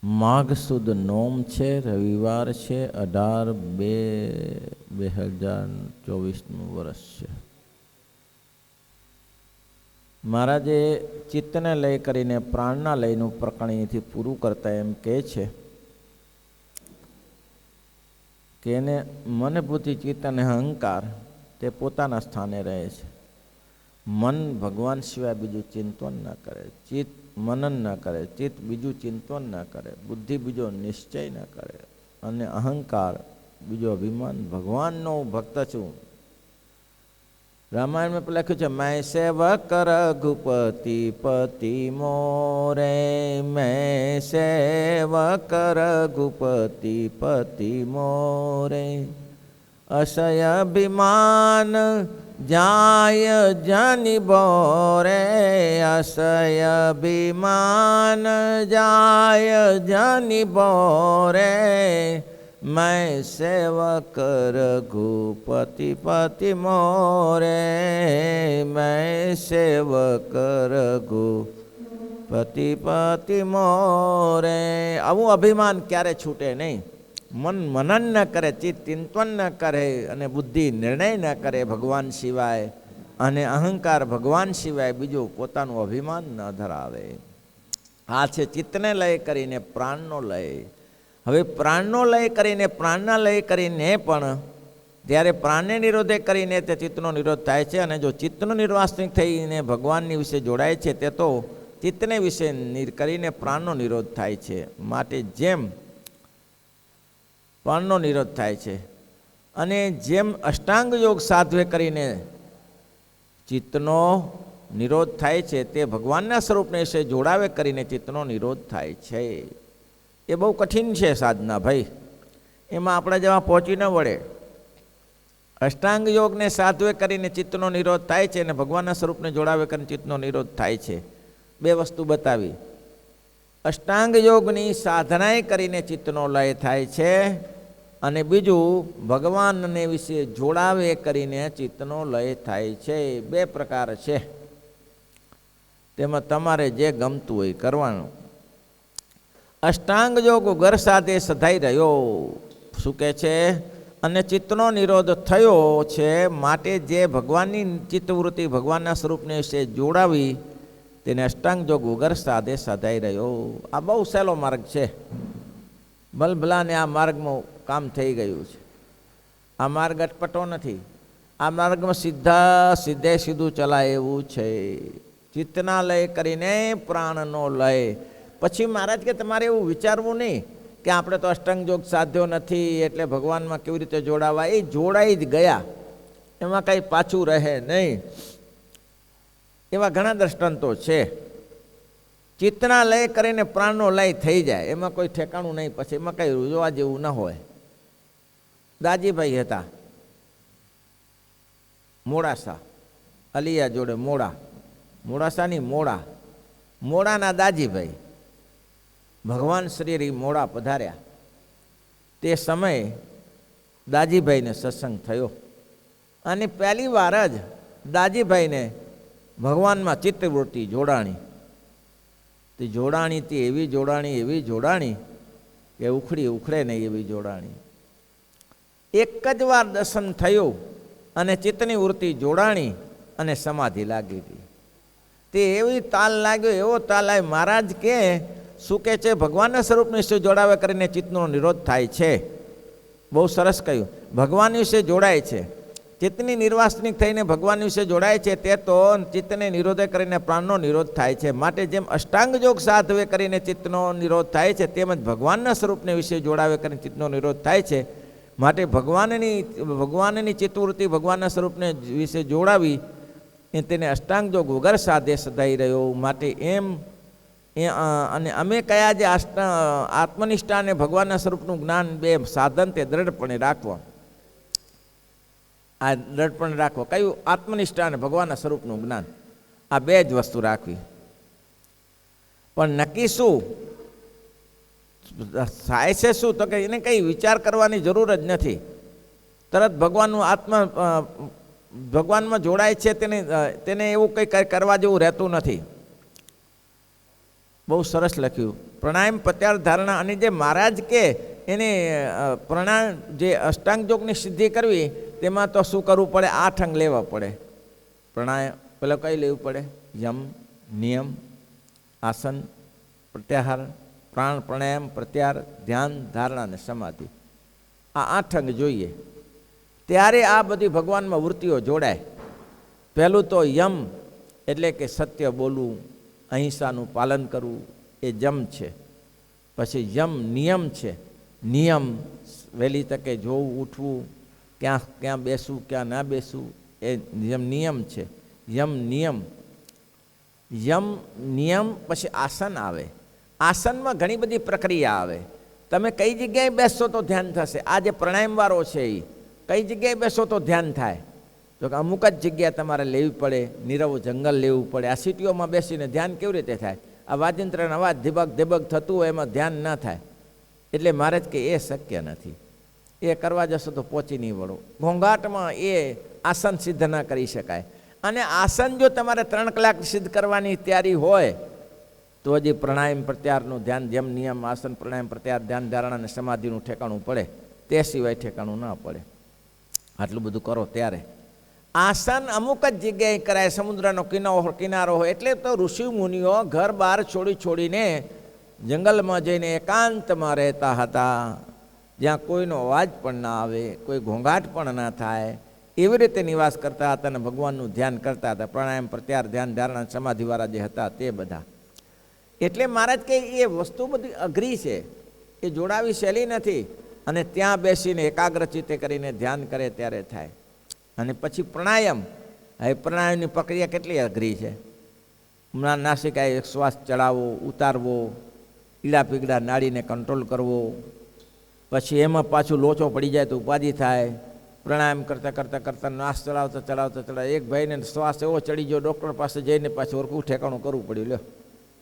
માઘ સુદ નોમ છે, રવિવાર છે, 18/2/2024નું વર્ષ છે. મહારાજે ચિત્તને લય કરીને પ્રાણના લયનું પ્રકરણ અહીંથી પૂરું કરતા એમ કહે છે કે એને મન બુદ્ધિ ચિત્ત અને અહંકાર તે પોતાના સ્થાને રહે છે. મન ભગવાન સિવાય બીજું ચિંતન ન કરે, ચિત્ત મનન ન કરે, ચિત્ત બીજું ચિંતન ન કરે, બુદ્ધિ બીજો નિશ્ચય ન કરે, અને અહંકાર બીજો અભિમાન ભગવાનનો ભક્ત છું. રામાયણમાં પેલા લખ્યું છે, મેં સેવક રઘુપતિ પતિ મોરે, મેં સેવક રઘુપતિ પતિ મોરે, અસય અભિમાન જાય જનિ બોરે, અસય અભિમાન જાય જનિ બોરે, मैं सेवक रघुपति पति मोरे, मैं सेवक रघुपति पति मोरे. આવું અભિમાન ક્યારે છૂટે નહીં. મન મનન ન કરે, ચિત્ત ચિંતન ન કરે, અને બુદ્ધિ નિર્ણય ન કરે ભગવાન સિવાય, અને અહંકાર ભગવાન સિવાય બીજું પોતાનું અભિમાન ન ધરાવે. આ છે ચિત્તને લય કરીને પ્રાણનો લય. હવે પ્રાણનો લય કરીને પ્રાણના લય કરીને પણ જ્યારે પ્રાણને નિરોધે કરીને તે ચિત્તનો નિરોધ થાય છે. અને જો ચિત્તનો નિર્વાસનિક થઈને ભગવાનની વિશે જોડાય છે તે તો ચિત્તને વિશે કરીને પ્રાણનો નિરોધ થાય છે. માટે જેમ પ્રાણનો નિરોધ થાય છે અને જેમ અષ્ટાંગ યોગ સાધવે કરીને ચિત્તનો નિરોધ થાય છે, તે ભગવાનના સ્વરૂપને વિશે જોડાવે કરીને ચિત્તનો નિરોધ થાય છે. એ બહુ કઠિન છે સાધના ભાઈ, એમાં આપણે જેવા પહોંચી ન વળે. અષ્ટાંગ યોગને સાધવે કરીને ચિત્તનો નિરોધ થાય છે અને ભગવાનના સ્વરૂપને જોડાવે કરીને ચિત્તનો નિરોધ થાય છે. બે વસ્તુ બતાવી. અષ્ટાંગ યોગની સાધનાએ કરીને ચિત્તનો લય થાય છે, અને બીજું ભગવાનને વિશે જોડાવે કરીને ચિત્તનો લય થાય છે. બે પ્રકાર છે, તેમાં તમારે જે ગમતું હોય કરવાનું. અષ્ટાંગ યોગ ઘર સાથે સધાઈ રહ્યો, શું કહે છે? અને ચિત્તનો નિરોધ થયો છે, માટે જે ભગવાનની ચિત્તવૃત્તિ ભગવાનના સ્વરૂપને વિશે જોડાવી તેને અષ્ટાંગ યોગ ઉગર સાથે સધાઈ રહ્યો. આ બહુ સહેલો માર્ગ છે. ભલભલાને આ માર્ગમાં કામ થઈ ગયું છે. આ માર્ગ અટપટો નથી. આ માર્ગમાં સીધું ચલાય એવું છે. ચિત્તના લય કરીને પ્રાણનો લય. પછી મહારાજ કે તમારે એવું વિચારવું નહીં કે આપણે તો અષ્ટાંગ યોગ સાધ્યો નથી એટલે ભગવાનમાં કેવી રીતે જોડાવા. એ જોડાઈ જ ગયા, એમાં કંઈ પાછું રહે નહીં. એવા ઘણા દ્રષ્ટાંતો છે. ચિત્તના લય કરીને પ્રાણનો લય થઈ જાય, એમાં કોઈ ઠેકાણું નહીં. પછી એમાં કંઈ રૂજવા જેવું ન હોય. દાજીભાઈ હતા મોડાસા, અલિયા જોડે મોડાસાની મોડાના દાજીભાઈ ભગવાન શ્રી મોડા પધાર્યા. તે સમયે દાજીભાઈને સત્સંગ થયો, અને પહેલી વાર જ દાજીભાઈને ભગવાનમાં ચિત્તવૃત્તિ જોડાણી. તે જોડાણીથી એવી જોડાણી કે ઉખડે નહીં એવી જોડાણી. એક જ વાર દર્શન થયું અને ચિત્તની વૃત્તિ જોડાણી અને સમાધિ લાગી હતી. તે એવી તાલ લાગ્યો, એવો તાલ આવ્યો. મહારાજ કે શું કહે છે? ભગવાનના સ્વરૂપને વિશે જોડાવે કરીને ચિત્તનો નિરોધ થાય છે. બહુ સરસ કહ્યું. ભગવાન વિશે જોડાય છે, ચિત્તની નિર્વાસનિક થઈને ભગવાન વિશે જોડાય છે, તે તો ચિત્તને નિરોધે કરીને પ્રાણનો નિરોધ થાય છે. માટે જેમ અષ્ટાંગ યોગ સાધવે કરીને ચિત્તનો નિરોધ થાય છે, તેમજ ભગવાનના સ્વરૂપને વિશે જોડાવે કરીને ચિત્તનો નિરોધ થાય છે. માટે ભગવાનની ચિત્તવૃત્તિ ભગવાનના સ્વરૂપને વિશે જોડાવી તેને અષ્ટાંગ યોગ વગર સાધે સધાઈ રહ્યો. માટે એમ અને અમે કયા જે આત્મનિષ્ઠા અને ભગવાનના સ્વરૂપનું જ્ઞાન બે સાધન તે દ્રઢપણે રાખવા. આ દ્રઢપણે રાખવા કયું? આત્મનિષ્ઠા અને ભગવાનના સ્વરૂપનું જ્ઞાન. આ બે જ વસ્તુ રાખવી. પણ નક્કી શું થાય છે? શું તો કે એને કંઈ વિચાર કરવાની જરૂર જ નથી. તરત ભગવાનમાં જોડાય છે, તેને એવું કંઈ કરવા જેવું રહેતું નથી. બહુ સરસ લખ્યું. પ્રાણાયામ, પ્રત્યાહાર, ધારણા. અને જે મહારાજ કે એને પ્રાણાયામ જે અષ્ટાંગ યોગની સિદ્ધિ કરવી તેમાં તો શું કરવું પડે? 8 અંગ લેવા પડે. પ્રાણાયામ પેલા કઈ લેવું પડે? યમ, નિયમ, આસન, પ્રત્યાહાર, પ્રાણાયામ, પ્રત્યાહાર, ધ્યાન, ધારણા અને સમાધિ. આ 8 અંગ જોઈએ ત્યારે આ બધી ભગવાનમાં વૃત્તિઓ જોડાય. પહેલું તો યમ એટલે કે સત્ય બોલવું, અહિંસાનું પાલન કરવું, એ જમ છે. પછી યમ નિયમ છે. નિયમ વહેલી તકે જોવું, ઉઠવું, ક્યાં બેસવું, ક્યાં ના બેસવું, એ નિયમ છે. યમ નિયમ. પછી આસન આવે. આસનમાં ઘણી બધી પ્રક્રિયા આવે. તમે કઈ જગ્યાએ બેસશો તો ધ્યાન થશે. આ જે પ્રાણાયામવાળો છે એ કઈ જગ્યાએ બેસો તો ધ્યાન થાય? તો કે અમુક જ જગ્યા તમારે લેવી પડે, નીરવ જંગલ લેવું પડે. આ સિટીઓમાં બેસીને ધ્યાન કેવી રીતે થાય? આ વાજિંત્રનો અવાજ ધીબક થતું હોય એમાં ધ્યાન ના થાય. એટલે મહારાજ કે એ શક્ય નથી. એ કરવા જશો તો પહોંચી નહીં વળો. ઘોંઘાટમાં એ આસન સિદ્ધ ના કરી શકાય. અને આસન જો તમારે 3 કલાક સિદ્ધ કરવાની તૈયારી હોય તો હજી પ્રાણાયામ, પ્રત્યાહારનું ધ્યાન, જેમ નિયમ, આસન, પ્રાણાયામ, પ્રત્યાહાર, ધ્યાન, ધારણા અને સમાધિનું ઠેકાણું પડે. તે સિવાય ઠેકાણું ના પડે. આટલું બધું કરો ત્યારે. આસન અમુક જ જગ્યાએ કરાય. સમુદ્રનો કિનારો હોય એટલે તો ઋષિ મુનિઓ ઘર બહાર છોડીને જંગલમાં જઈને એકાંતમાં રહેતા હતા, જ્યાં કોઈનો અવાજ પણ ના આવે, કોઈ ઘોંઘાટ પણ ના થાય. એવી રીતે નિવાસ કરતા હતા અને ભગવાનનું ધ્યાન કરતા હતા. પ્રાણાયામ, પ્રત્યાહાર, ધ્યાન, ધારણા, સમાધિવાળા જે હતા તે બધા. એટલે મહારાજ કે એ વસ્તુ બધી અઘરી છે, એ જોડાવી સહેલી નથી. અને ત્યાં બેસીને એકાગ્રચિત્તે કરીને ધ્યાન કરે ત્યારે થાય. અને પછી પ્રાણાયામ. હવે પ્રાણાયામની પ્રક્રિયા કેટલી અઘરી છે. હમણાં નાસિકાએ શ્વાસ ચડાવવો, ઉતારવો, ઈડા પીગડા નાડીને કંટ્રોલ કરવો. પછી એમાં પાછું લોચો પડી જાય તો ઉપાધિ થાય. પ્રાણાયામ કરતાં નાશ ચડાવતા એક ભાઈને શ્વાસ એવો ચડી ગયો, ડૉક્ટર પાસે જઈને પાછું ઓરખું ઠેકાણું કરવું પડ્યું. લ્યો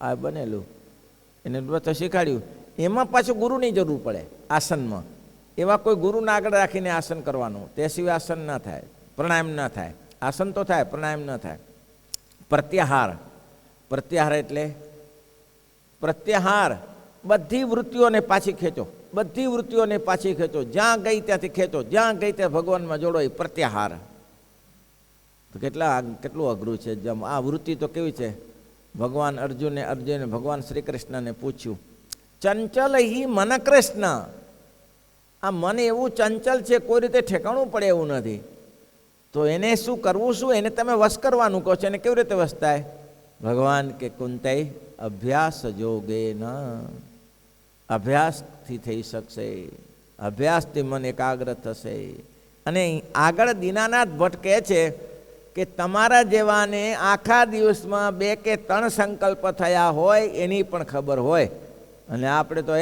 આ બનેલું, એને તો શીખાડ્યું. એમાં પાછું ગુરુની જરૂર પડે. આસનમાં એવા કોઈ ગુરુને આગળ રાખીને આસન કરવાનું, તે સિવાય આસન ના થાય, પ્રાણાયામ ના થાય. આસન તો થાય, પ્રાણાયામ ના થાય. પ્રત્યાહાર એટલે પ્રત્યાહાર બધી વૃત્તિઓને પાછી ખેંચો. બધી વૃત્તિઓને પાછી ખેંચો. જ્યાં ગઈ ત્યાંથી ખેંચો, જ્યાં ગઈ ત્યાં ભગવાનમાં જોડો. એ પ્રત્યાહાર. તો કેટલું અઘરું છે. જેમ આ વૃત્તિ તો કેવી છે? ભગવાન અર્જુને ભગવાન શ્રી કૃષ્ણને પૂછ્યું, ચંચલ હિ મન કૃષ્ણ. આ મન એવું ચંચલ છે, કોઈ રીતે ઠેકાણું પડે એવું નથી. તો એને શું કરવું? શું એને તમે વશ કરવાનું કહો છો? એને કેવી રીતે વશ થાય? ભગવાન કે કુંતય અભ્યાસ જોગે ન. અભ્યાસથી થઈ શકશે. અભ્યાસથી મન એકાગ્ર થશે. અને આગળ દીનાનાથ ભટ્ટ કહે છે કે તમારા જેવાને આખા દિવસમાં 2 કે 3 સંકલ્પ થયા હોય એની પણ ખબર હોય. અને આપણે તો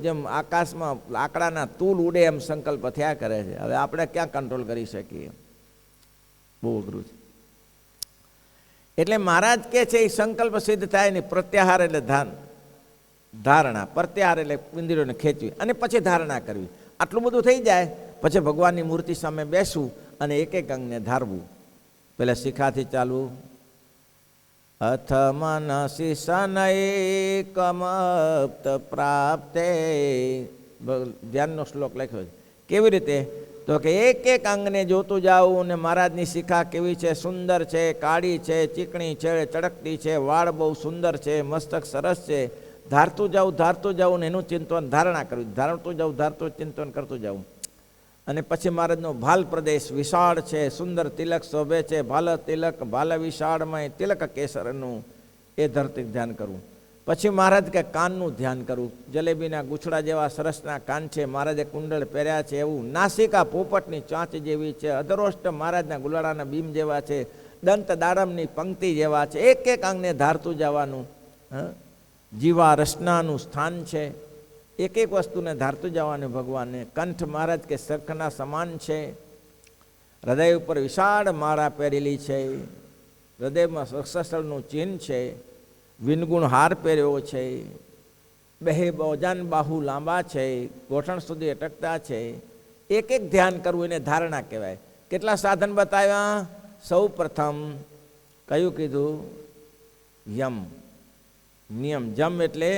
જેમ આકાશમાં લાકડાના તૂલ ઉડે એમ સંકલ્પ થયા કરે છે. હવે આપણે ક્યાં કંટ્રોલ કરી શકીએ? બહુ અઘરું છે. એટલે મહારાજ કે છે એ સંકલ્પ સિદ્ધ થાય ને. પ્રત્યાહાર એટલે ધારણા, પ્રત્યાહાર એટલે ઇન્દ્રિયોને ખેંચવી અને પછી ધારણા કરવી. આટલું બધું થઈ જાય પછી ભગવાનની મૂર્તિ સામે બેસવું અને એક અંગને ધારવું. પેલા શિખાથી ચાલવું. અથ મનસી શનૈકમપ્ત પ્રાપ્તે. ધ્યાનનો શ્લોક લખ્યો છે. કેવી રીતે? તો કે એક અંગને જોતું જાવું. અને મહારાજની શિખા કેવી છે? સુંદર છે, કાળી છે, ચીકણી છે, ચળકતી છે, વાળ બહુ સુંદર છે, મસ્તક સરસ છે. ધારતું જાવું ને એનું ચિંતન, ધારણા કરવી. ધારતું ચિંતન કરતું જાવું. અને પછી મહારાજનો ભાલ પ્રદેશ વિશાળ છે, સુંદર તિલક શોભે છે. ભાલ વિશાળમય તિલક કેસરનું, એ ધરતી ધ્યાન કરવું. પછી મહારાજ કે કાનનું ધ્યાન કરવું. જલેબીના ગૂંછડા જેવા સરસના કાન છે, મહારાજે કુંડળ પહેર્યા છે એવું. નાસિકા પોપટની ચાંચ જેવી છે. અધરોષ્ટ મહારાજના ગુલાડાના બીમ જેવા છે. દંત દાડમની પંક્તિ જેવા છે. એક અંગને ધારતું જવાનું. જીવા રસનાનું સ્થાન છે. એક વસ્તુને ધારતું જવાનું ભગવાનને. કંઠ મહારાજ કે શંખના સમાન છે. હૃદય ઉપર વિશાળ માળા પહેરેલી છે. હૃદયમાં સહસ્ત્રનું ચિહ્ન છે. વિનગુણ હાર પહેર્યો છે. ઓજાન બાહુ લાંબા છે, ગોઠણ સુધી અટકતા છે. એક ધ્યાન કરવું એને ધારણા કહેવાય. કેટલા સાધન બતાવ્યા? સૌ પ્રથમ કયું કીધું? યમ. નિયમ. જમ એટલે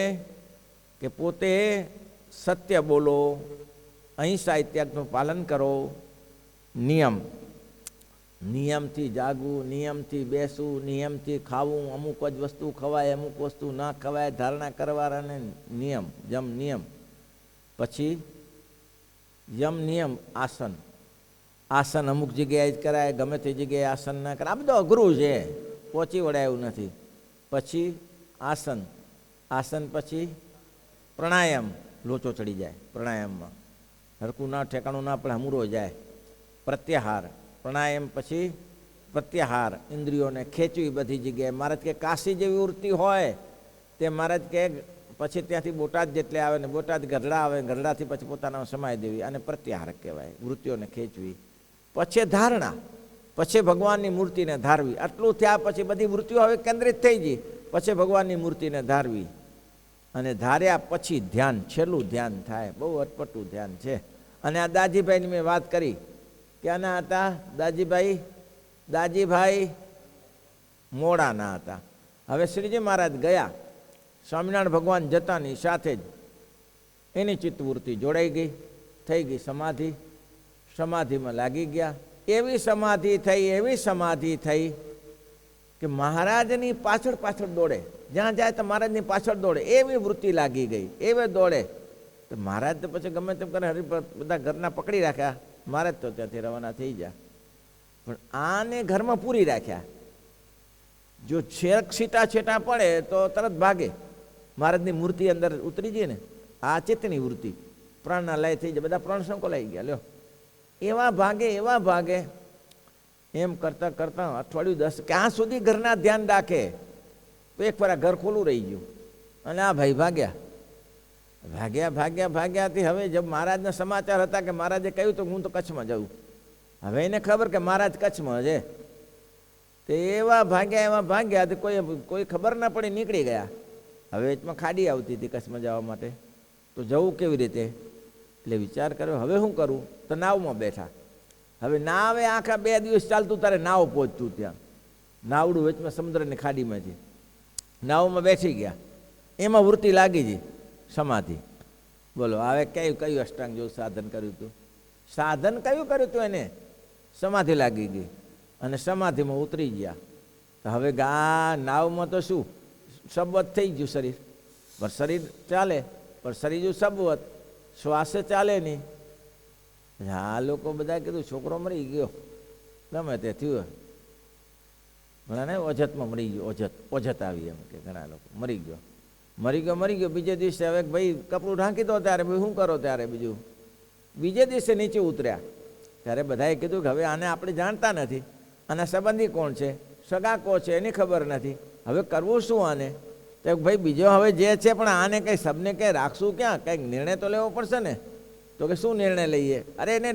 કે પોતે સત્ય બોલો, અહિંસા ઇત્યાગનું પાલન કરો. નિયમ, નિયમથી જાગવું, નિયમથી બેસવું, નિયમથી ખાવું, અમુક જ વસ્તુ ખવાય, અમુક વસ્તુ ના ખવાય, ધારણા કરવાને નિયમ. જમ નિયમ. પછી યમ નિયમ આસન. આસન અમુક જગ્યાએ જ કરાય, ગમે તે જગ્યાએ આસન ના કરાય. આ બધું અઘરું છે, પહોંચી વળાય એવું નથી. પછી આસન. આસન પછી પ્રાણાયામ. લોચો ચડી જાય પ્રાણાયામમાં, હરકું ના ઠેકાણું ના પડે, હમુરો જાય. પ્રત્યાહાર. પ્રાણાયામ પછી પ્રત્યાહાર, ઇન્દ્રિયોને ખેંચવી બધી જગ્યાએ. મહારાજ કે કાશી જેવી વૃત્તિ હોય તે મહારાજ કે પછી ત્યાંથી બોટાદ જેટલે આવે ને બોટાદ ગઢડા આવે, ગઢડાથી પછી પોતાના સમાય દેવી, અને પ્રત્યાહાર કહેવાય, વૃત્તિઓને ખેંચવી. પછી ધારણા, પછી ભગવાનની મૂર્તિને ધારવી. આટલું થયા પછી બધી વૃત્તિઓ હવે કેન્દ્રિત થઈ ગઈ, પછી ભગવાનની મૂર્તિને ધારવી. અને ધાર્યા પછી ધ્યાન, છેલ્લું ધ્યાન થાય. બહુ અટપટું ધ્યાન છે. અને આ દાજીભાઈની મેં વાત કરી, ક્યાંના હતા દાજીભાઈ? દાજીભાઈ મોડાના હતા. હવે શ્રીજી મહારાજ ગયા, સ્વામિનારાયણ ભગવાન જતાની સાથે જ એની ચિત્તવૃત્તિ જોડાઈ ગઈ, થઈ ગઈ સમાધિ. સમાધિમાં લાગી ગયા. એવી સમાધિ થઈ, એવી સમાધિ થઈ કે મહારાજની પાછળ પાછળ દોડે, જ્યાં જાય તો મહારાજની પાછળ દોડે, એવી વૃત્તિ લાગી ગઈ, એવે દોડે. તો મહારાજ તો પછી ગમે તેમ કરે, બધા ઘરના પકડી રાખ્યા, મહારાજ તો ત્યાંથી રવાના થઈ ગયા. પણ આને ઘરમાં પૂરી રાખ્યા. જો છેક છીટા છેટા પડે તો તરત ભાગે. મહારાજની મૂર્તિ અંદર ઉતરી જઈએ ને, આ ચિત્તની વૃત્તિ, પ્રાણના લય થઈ જાય, બધા પ્રાણ સંકોલાઈ ગયા. લ્યો, એવા ભાગે, એવા ભાગે. એમ કરતાં કરતાં અઠવાડિયું 10 ક્યાં સુધી ઘરના ધ્યાન રાખે. તો એક વાર ઘર ખોલું રહી ગયું, અને આ ભાઈ ભાગ્યા. ભાગ્યા ભાગ્યા ભાગ્યાથી હવે જબ મહારાજના સમાચાર હતા કે મહારાજે કહ્યું તો હું તો કચ્છમાં જાઉં. હવે એને ખબર કે મહારાજ કચ્છમાં છે. તે એવા ભાગ્યા, એવા ભાગ્યા, તો કોઈ ખબર ના પડી, નીકળી ગયા. હવે એમાં ખાડી આવતી હતી કચ્છમાં જવા માટે, તો જવું કેવી રીતે? એટલે વિચાર કર્યો, હવે શું કરું? તો નાવમાં બેઠા. હવે નાવે આખા 2 દિવસ ચાલતું, તારે નાવ પહોંચતું ત્યાં. નાવડું વચમાં સમુદ્રની ખાડીમાં છે. નાવમાં બેસી ગયા, એમાં વૃત્તિ લાગી ગઈ, સમાધિ. બોલો, હવે કયું અષ્ટાંગ જેવું સાધન કર્યું હતું? સાધન કયું કર્યું હતું એને? સમાધિ લાગી ગઈ, અને સમાધિમાં ઉતરી ગયા. તો હવે આ નાવમાં તો શું, સબવત થઈ ગયું શરીર, પણ શરીર ચાલે, પણ શરીર જો સબવત, શ્વાસે ચાલે નહીં. આ લોકો બધા કીધું છોકરો મરી ગયો, ગમે તે થયું. ઘણાને ઓજતમાં મરી ગયો, ઓજત આવી એમ કે ઘણા લોકો મરી ગયો. બીજે દિવસે હવે ભાઈ કપડું ઢાંકી દો, ત્યારે ભાઈ શું કરો? ત્યારે બીજું બીજે દિવસે નીચે ઉતર્યા, ત્યારે બધાએ કીધું કે હવે આને આપણે જાણતા નથી, આના સંબંધી કોણ છે, સગા કોણ છે, એની ખબર નથી. હવે કરવું શું આને? તો ભાઈ બીજો હવે જે છે, પણ આને કંઈ સબને કંઈ રાખશું ક્યાં? કંઈક નિર્ણય તો લેવો પડશે ને. તો કે શું નિર્ણય લઈએ? અરે એને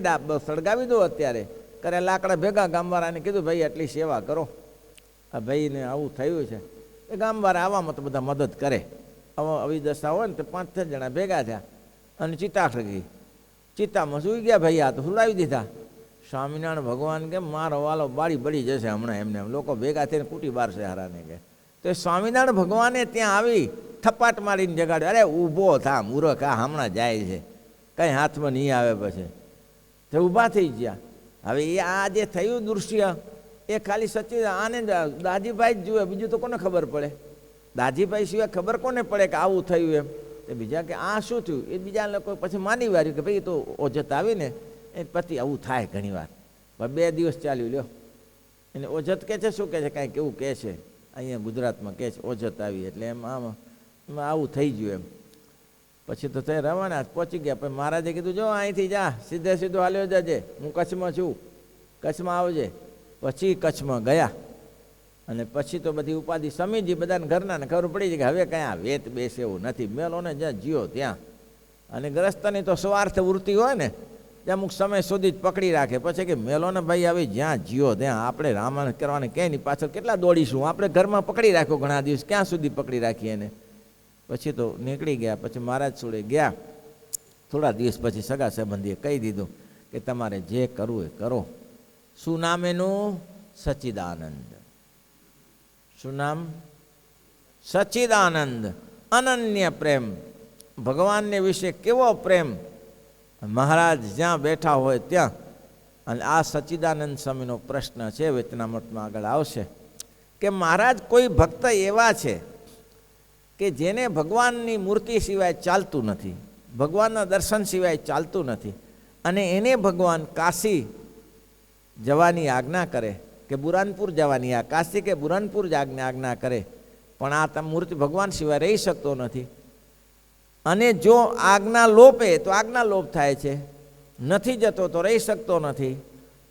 સળગાવી દો અત્યારે. કરે લાકડા ભેગા, ગામવાળાને કીધું ભાઈ આટલી સેવા કરો, આ ભાઈને આવું થયું છે. એ ગામવાળા આવવામાં તો બધા મદદ કરે. આવી દશા હોય ને તો 5-6 જણા ભેગા થયા, અને ચિતા ઠગી. ચિત્તામાં સૂઈ ગયા ભાઈ, આ તો સુલાવી દીધા. સ્વામિનારાયણ ભગવાન કે મારો વાલો બાળી બળી જશે હમણાં, એમને લોકો ભેગા થઈને કૂટી બારશે હારાને કે. તો સ્વામિનારાયણ ભગવાને ત્યાં આવી થપાટ મારીને જગાડ્યો. અરે ઊભો થા મૂર્ખ, આ હમણાં જાય છે, કંઈ હાથમાં નહીં આવે. પછી તો ઊભા થઈ ગયા. હવે એ આ જે થયું દૃશ્ય, એ ખાલી સચિન આને દાજીભાઈ જ જુએ, બીજું તો કોને ખબર પડે? દાજીભાઈ સિવાય ખબર કોને પડે કે આવું થયું એમ? તો બીજા કે આ શું થયું? એ બીજા લોકો પછી માની વાર્યું કે ભાઈ તો ઓજત આવીને એ પછી આવું થાય ઘણી વાર. 2 દિવસ ચાલ્યું. લ્યો, એને ઓજત કહે છે, શું કહે છે? કાંઈક એવું કહે છે, અહીંયા ગુજરાતમાં કહે છે ઓજત આવી, એટલે એમાં આવું થઈ ગયું એમ. પછી તો તે રવાના પહોંચી ગયા. પછી મહારાજે કીધું જો અહીંથી જા, સીધો હાલ્યો જજે, હું કચ્છમાં છું, કચ્છમાં આવજે. પછી કચ્છમાં ગયા, અને પછી તો બધી ઉપાધિ સમીજી બધાને ઘરના ને ખબર પડી છે કે હવે કાંઈ આ વેત બેસે એવું નથી, મેલોને જ્યાં જીઓ ત્યાં. અને ગ્રસ્તની તો સ્વાર્થ વૃત્તિ હોય ને, ત્યાં અમુક સમય સુધી જ પકડી રાખે. પછી કે મેલોને ભાઈ હવે જ્યાં જીઓ ત્યાં, આપણે રામાયણ કરવાની ક્યાંય નહીં, પાછળ કેટલા દોડીશું? આપણે ઘરમાં પકડી રાખ્યો ઘણા દિવસ, ક્યાં સુધી પકડી રાખીએ એને? પછી તો નીકળી ગયા. પછી મહારાજ જોડે ગયા. થોડા દિવસ પછી સગા સંબંધીએ કહી દીધું કે તમારે જે કરવું એ કરો. શું નામ એનું? સચ્ચિદાનંદ. શું નામ? સચ્ચિદાનંદ, અનન્ય પ્રેમ, ભગવાનને વિશે કેવો પ્રેમ. મહારાજ જ્યાં બેઠા હોય ત્યાં. અને આ સચ્ચિદાનંદ સ્વામીનો પ્રશ્ન છે, વચનામૃતમાં આગળ આવશે કે મહારાજ કોઈ ભક્ત એવા છે કે જેને ભગવાનની મૂર્તિ સિવાય ચાલતું નથી, ભગવાનના દર્શન સિવાય ચાલતું નથી, અને એને ભગવાન કાશી જવાની આજ્ઞા કરે કે બુરાનપુર જવાની, આ કાશી કે બુરાનપુર જ આજ્ઞા કરે, પણ આ મૂર્તિ ભગવાન સિવાય રહી શકતો નથી. અને જો આજ્ઞા લોપે તો આજ્ઞા લોપ થાય છે, નથી જતો તો રહી શકતો નથી.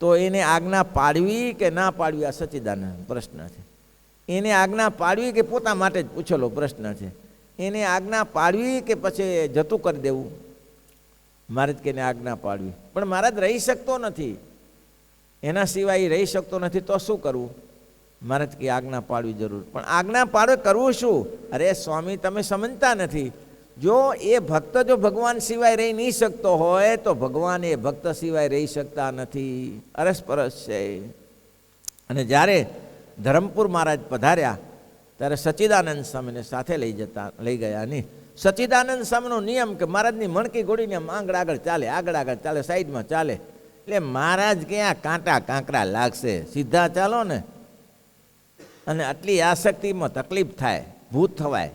તો એને આજ્ઞા પાડવી કે ના પાડવી, આ સચ્ચિદાનંદ પ્રશ્ન છે. એને આજ્ઞા પાડવી કે પોતા માટે જ પૂછેલો પ્રશ્ન છે. એને આજ્ઞા પાડવી કે પછી જતું કરી દેવું. મહારાજ કે એને આજ્ઞા પાડવી, પણ મહારાજ રહી શકતો નથી, એના સિવાય રહી શકતો નથી, તો શું કરવું? મહારાજ કે આજ્ઞા પાડવી જરૂર. પણ આજ્ઞા પાડવે કરવું શું? અરે સ્વામી તમે સમજતા નથી. જો એ ભક્ત જો ભગવાન સિવાય રહી નહીં શકતો હોય તો ભગવાન એ ભક્ત સિવાય રહી શકતા નથી. અરસપરસ છે. અને જ્યારે ધરમપુર મહારાજ પધાર્યા ત્યારે સચ્ચિદાનંદ સ્વામીને સાથે લઈ ગયા. નહીં, સચ્ચિદાનંદ સ્વામીનો નિયમ કે મહારાજની મણકી ઘોડીને આગળ આગળ ચાલે, સાઈડમાં ચાલે. એટલે મહારાજ ક્યાં કાંટા કાંકરા લાગશે, સીધા ચાલો ને. અને આટલી આસક્તિમાં તકલીફ થાય, ભૂત થવાય.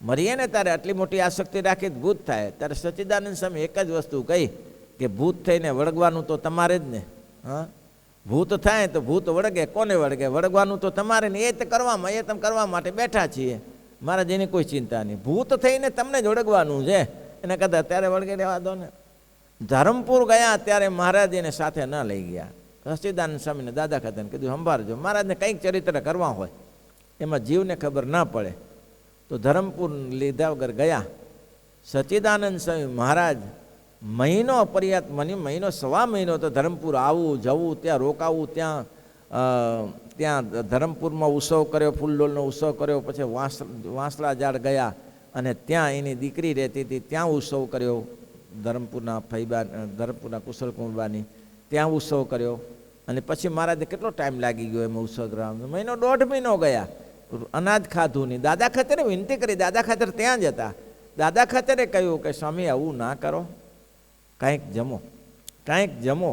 મરીએ ને ત્યારે આટલી મોટી આસક્તિ રાખી ભૂત થાય. ત્યારે સચ્ચિદાનંદ સ્વામી એક જ વસ્તુ કહી કે ભૂત થઈને વળગવાનું તો તમારે જ ને. હા, ભૂત થાય તો ભૂત વળગે, કોને વળગે? વળગવાનું તો તમારે ને. એ તમે કરવા માટે બેઠા છીએ. મહારાજ એની કોઈ ચિંતા નહીં, ભૂત થઈને તમને જ વળગવાનું છે. એને કદાચ અત્યારે વળગે રહેવા દો ને. ધરમપુર ગયા ત્યારે મહારાજ એને સાથે ન લઈ ગયા. સચ્ચિદાનંદ સ્વામીને દાદા ખાતેને કીધું સંભાળજો, મહારાજને કંઈક ચરિત્ર કરવા હોય એમાં જીવને ખબર ના પડે. તો ધરમપુર લીધા વગર ગયા. સચ્ચિદાનંદ સ્વામી મહારાજ મહિનો પર્યાત મહિનો સવા મહિનો તો ધરમપુર આવવું જવું, ત્યાં રોકાવું, ત્યાં ધરમપુરમાં ઉત્સવ કર્યો, ફૂલડોલનો ઉત્સવ કર્યો. પછી વાંસળા ઝાડ ગયા અને ત્યાં એની દીકરી રહેતી હતી, ત્યાં ઉત્સવ કર્યો. ધરમપુરના ફૈબા, ધરમપુરના કુશલકુંભાની ત્યાં ઉત્સવ કર્યો. અને પછી મહારાજને કેટલો ટાઈમ લાગી ગયો એમાં ઉત્સવ કરવામાં? મહિનો 1.5 મહિનો ગયા. અનાજ ખાધું નહીં. દાદા ખાતરે વિનંતી કરી, દાદા ખાતર ત્યાં જ હતા. દાદા ખાતરે કહ્યું કે સ્વામી આવું ના કરો, કાંઈક જમો.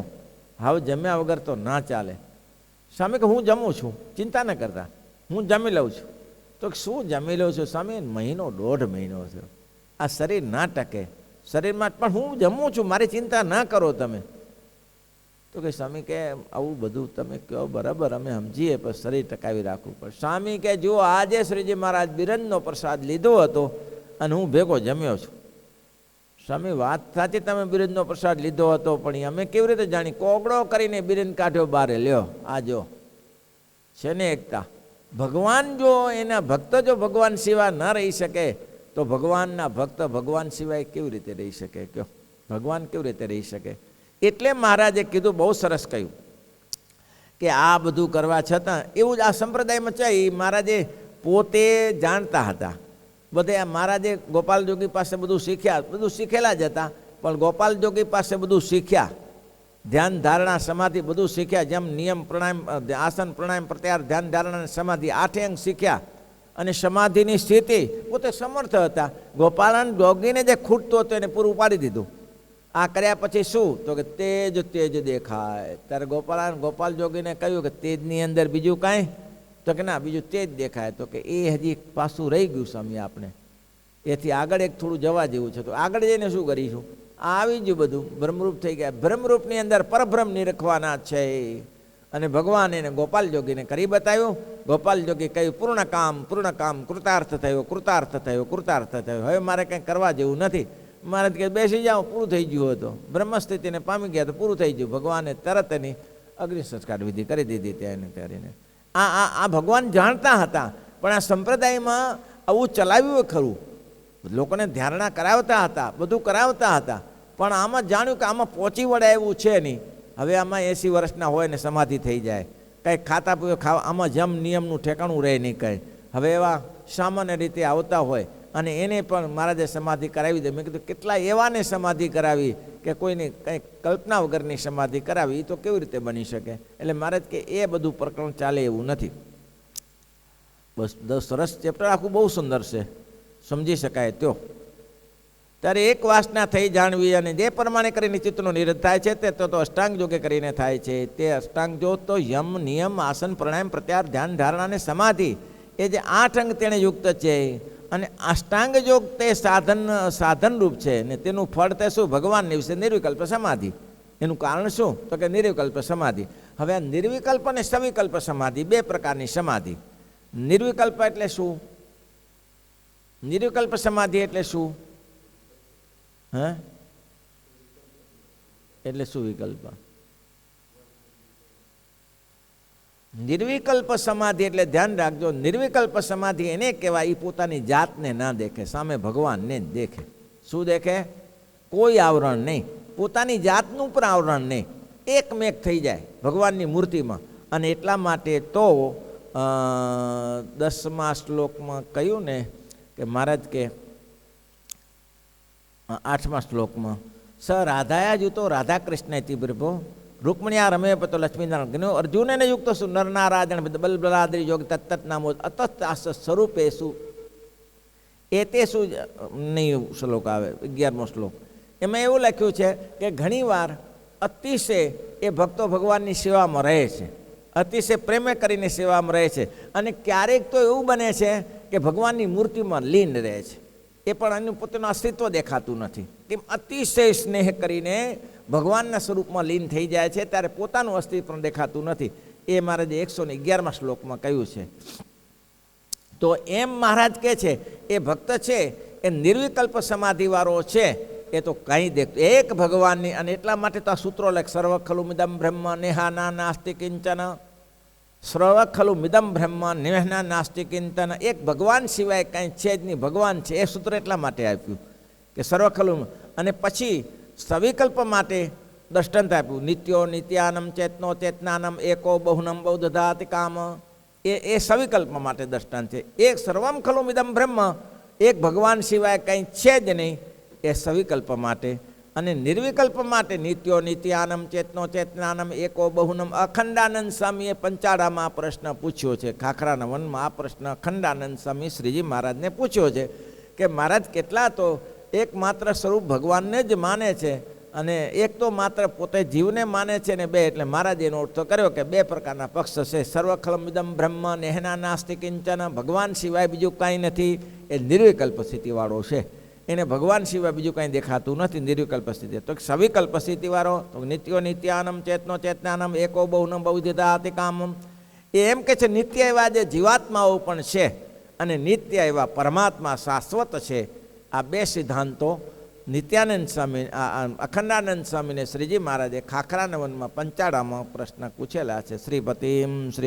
હવે જમ્યા વગર તો ના ચાલે. સ્વામી કે હું જમું છું, ચિંતા ન કરતા, હું જમી લઉં છું. તો શું જમી લઉં છું સ્વામી? મહિનો 1.5 મહિનો થયો, આ શરીર ના ટકે, શરીરમાં પણ હું જમું છું, મારી ચિંતા ના કરો તમે. તો કે સ્વામી કે આવું બધું તમે કહો બરાબર, અમે સમજીએ, પણ શરીર ટકાવી રાખવું પડે. સ્વામી કે જુઓ, આજે શ્રીજી મહારાજ બિરંજનો પ્રસાદ લીધો હતો અને હું ભેગો જમ્યો છું. સ્વામી વાત સાચી, તમે બિરંજનો પ્રસાદ લીધો હતો, પણ અમે કેવી રીતે જાણી? કોગળો કરીને બિરંજ કાઢ્યો બારે. લ્યો આ જો છે ને એકતા. ભગવાન જો એના ભક્ત જો ભગવાન સિવાય ન રહી શકે તો ભગવાનના ભક્ત ભગવાન સિવાય કેવી રીતે રહી શકે? કયો ભગવાન કેવી રીતે રહી શકે? એટલે મહારાજે કીધું, બહુ સરસ કહ્યું કે આ બધું કરવા છતાં એવું જ આ સંપ્રદાયમાં છે. મહારાજે પોતે જાણતા હતા બધે. મહારાજે ગોપાલ જોગી પાસે બધું શીખ્યા, બધું શીખેલા જ હતા, પણ ગોપાલ જોગી પાસે બધું શીખ્યા. ધ્યાન ધારણા સમાધિ બધું શીખ્યા. જેમ નિયમ પ્રાણાયામ, આસન પ્રાણાયામ પ્રત્યાહાર, ધ્યાન ધારણા સમાધિ 8 અંગ શીખ્યા. અને સમાધિની સ્થિતિ પોતે સમર્થ હતા. ગોપાલન જોગીને જે ખૂટતો હતો એને પૂરું પાડી દીધું. આ કર્યા પછી શું? તો કે તેજ દેખાય. ત્યારે ગોપાલ જોગીને કહ્યું કે તેજની અંદર બીજું કાંઈ? તો કે ના, બીજું તેજ દેખાય. તો કે એ હજી પાછું રહી ગયું સ્વામી, આપણે એથી આગળ એક થોડું જવા જેવું છે. તો આગળ જઈને શું કરીશું? આવી ગયું બધું, બ્રહ્મરૂપ થઈ ગયા. બ્રહ્મરૂપની અંદર પરબ્રહ્મ નિરખવાના છે. અને ભગવાન એને ગોપાલ જોગીને કરી બતાવ્યું. ગોપાલ જોગી કહ્યું પૂર્ણ કામ, કૃતાર્થ થયો. હવે મારે કંઈ કરવા જેવું નથી. મારે કે બેસી જાઓ, પૂરું થઈ ગયું હતું. બ્રહ્મસ્થિતિને પામી ગયા તો પૂરું થઈ ગયું. ભગવાને તરત એની અગ્નિ સંસ્કાર વિધિ કરીને ત્યારે આ ભગવાન જાણતા હતા, પણ આ સંપ્રદાયમાં આવું ચલાવ્યું ખરું. લોકોને ધારણા કરાવતા હતા, બધું કરાવતા હતા, પણ આમાં જાણ્યું કે આમાં પહોંચી વળાય એવું છે નહીં. હવે આમાં 80 વર્ષના હોય ને સમાધિ થઈ જાય, કંઈક ખાતા પીવા ખાવા, આમાં જમ નિયમનું ઠેકાણું રહે નહીં કંઈ. હવે એવા સામાન્ય રીતે આવતા હોય અને એને પણ મહારાજે સમાધિ કરાવી દે. મેં કીધું કેટલા એવાને સમાધિ કરાવી કે કોઈને કંઈ કલ્પના વગરની સમાધિ કરાવી, એ તો કેવી રીતે બની શકે? એટલે મહારાજ કે એ બધું પ્રકરણ ચાલે એવું નથી. બસ સરસ ચેપ્ટર આખું બહુ સુંદર છે, સમજી શકાય ત્યો. ત્યારે એક વાસના થઈ જાણવી, અને જે પ્રમાણે કરીને ચિત્તનો નિરોધ થાય છે તે તો અષ્ટાંગ યોગે કરીને થાય છે. તે અષ્ટાંગ યોગ તો યમ, નિયમ, આસન, પ્રાણાયામ, પ્રત્યાહાર, ધ્યાન, ધારણા અને સમાધિ, એ જે 8 અંગ તેણે યુક્ત છે. અને અષ્ટાંગ યોગ તે સાધનરૂપ છે, ને તેનું ફળ તે શું? ભગવાનની વિશે નિર્વિકલ્પ સમાધિ. એનું કારણ શું? તો કે નિર્વિકલ્પ સમાધિ. હવે આ નિર્વિકલ્પ અને સવિકલ્પ સમાધિ બે પ્રકારની સમાધિ. નિર્વિકલ્પ એટલે શું? નિર્વિકલ્પ સમાધિ એટલે શું? એટલે શું વિકલ્પ? નિર્વિકલ્પ સમાધિ એટલે ધ્યાન રાખજો, નિર્વિકલ્પ સમાધિ એને કહેવાય એ પોતાની જાતને ના દેખે, સામે ભગવાનને જ દેખે. શું દેખે? કોઈ આવરણ નહીં, પોતાની જાતનું પણ આવરણ નહીં, એકમેક થઈ જાય ભગવાનની મૂર્તિમાં. અને એટલા માટે તો 10મા શ્લોકમાં કહ્યું ને કે મહારાજ કે 8મા શ્લોકમાં સ રાધાયા જૂતો રાધા કૃષ્ણ પ્રભો રૂકમણિયા રમે પતો લક્ષ્મીનારાયણ જ્ઞો અર્જુનને યુક્ત સુ નરનારાયણ બલબલાદ્રી યોગ તત્ત નામો અતસ્ત સ્વરૂપે શું એ તે શું નહીં શ્લોક આવે 11મો શ્લોક. એમાં એવું લખ્યું છે કે ઘણીવાર અતિશય એ ભક્તો ભગવાનની સેવામાં રહે છે, અતિશય પ્રેમે કરીને સેવામાં રહે છે, અને ક્યારેક તો એવું બને છે કે ભગવાનની મૂર્તિમાં લીન રહે છે, એ પણ એનું પોતાનું અસ્તિત્વ દેખાતું નથી. કેમ? અતિશય સ્નેહ કરીને ભગવાનના સ્વરૂપમાં લીન થઈ જાય છે, ત્યારે પોતાનું અસ્તિત્વ દેખાતું નથી. એ મહારાજે 111મા શ્લોકમાં કહ્યું છે. તો એમ મહારાજ કહે છે એ ભક્ત છે એ નિર્વિકલ્પ સમાધિવાળો છે, એ તો કંઈ દેખતું એક ભગવાનની. અને એટલા માટે તો આ સૂત્રો લખ સર્વ ખલુ મિદમ બ્રહ્મ નેહાના નાસ્તિ કિંચન, સર્વ ખલુ મિદમ બ્રહ્મ નેહના નાસ્તિ કિંચન. એક ભગવાન સિવાય કાંઈ છે જ નહીં, ભગવાન છે. એ સૂત્ર એટલા માટે આપ્યું કે સર્વ ખલુ. અને પછી સવિકલ્પ માટે દ્રષ્ટાંત આપ્યું, નિત્યો નિત્યાનમ ચેતનો ચેતનાનમ એકો બહુનમ બૌદ્ધાતિ કામ. એ સવિકલ્પ માટે દ્રષ્ટાંત છે. એક સર્વમ ખલુ મિદમ બ્રહ્મ, એક ભગવાન સિવાય કંઈ છે જ નહીં, એ સવિકલ્પ માટે. અને નિર્વિકલ્પ માટે નિત્યો નિત્યાનમ ચેતનો ચેતનાનમ એકો બહુનમ. અખંડાનંદ સ્વામીએ પંચાળામાં આ પ્રશ્ન પૂછ્યો છે, ખાખરાના વનમાં આ પ્રશ્ન અખંડાનંદ સ્વામી શ્રીજી મહારાજને પૂછ્યો છે કે મહારાજ કેટલા તો એકમાત્ર સ્વરૂપ ભગવાનને જ માને છે, અને એક તો માત્ર પોતે જીવને માને છે ને બે. એટલે મહારાજે એનો અર્થ કર્યો કે બે પ્રકારના પક્ષ છે. સર્વખલમિદમ બ્રહ્મ નેહના નાસ્તિ કિંચન, ભગવાન સિવાય બીજું કાંઈ નથી, એ નિર્વિકલ્પ સ્થિતિવાળો છે. એને ભગવાન સિવાય બીજું કાંઈ દેખાતું નથી, નિર્વિકલ્પ સ્થિતિ. તો સવિકલ્પ સ્થિતિવાળો તો નિત્યો નિત્યાનમ ચેતનો ચેતનાનમ એકો બહુનમ બહુધા કામમ. એ એમ કે છે નિત્ય એવા જે જીવાત્માઓ પણ છે અને નિત્ય એવા પરમાત્મા શાશ્વત છે. આ બે સિદ્ધાંતો નિત્યાનંદ સ્વામી, અખંડાનંદ સ્વામીને શ્રીજી મહારાજે ખાખરાના વનમાં પંચાળામાં પ્રશ્ન પૂછેલા છે. શ્રીપતિમ શ્રી